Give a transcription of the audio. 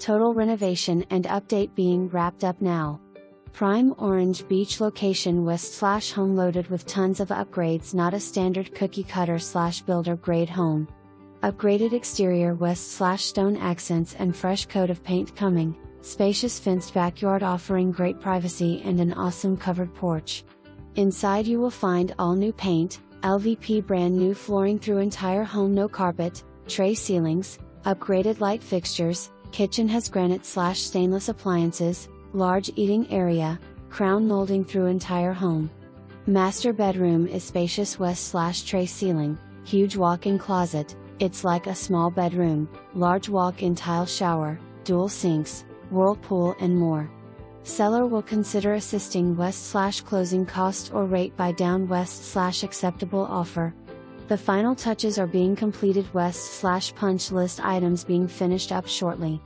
Total renovation and update being wrapped up now. Prime Orange Beach location west/home loaded with tons of upgrades, not a standard cookie cutter/builder grade home. Upgraded exterior west/stone accents and fresh coat of paint coming, spacious fenced backyard offering great privacy and an awesome covered porch. Inside you will find all new paint, LVP brand new flooring through entire home, no carpet, tray ceilings, upgraded light fixtures, kitchen has granite/stainless appliances, large eating area, crown molding through entire home. Master bedroom is spacious west/tray ceiling, huge walk-in closet, it's like a small bedroom, large walk-in tile shower, dual sinks, whirlpool and more. Seller will consider assisting west/closing cost or rate by down west/acceptable offer. The final touches are being completed west/punch list items being finished up shortly.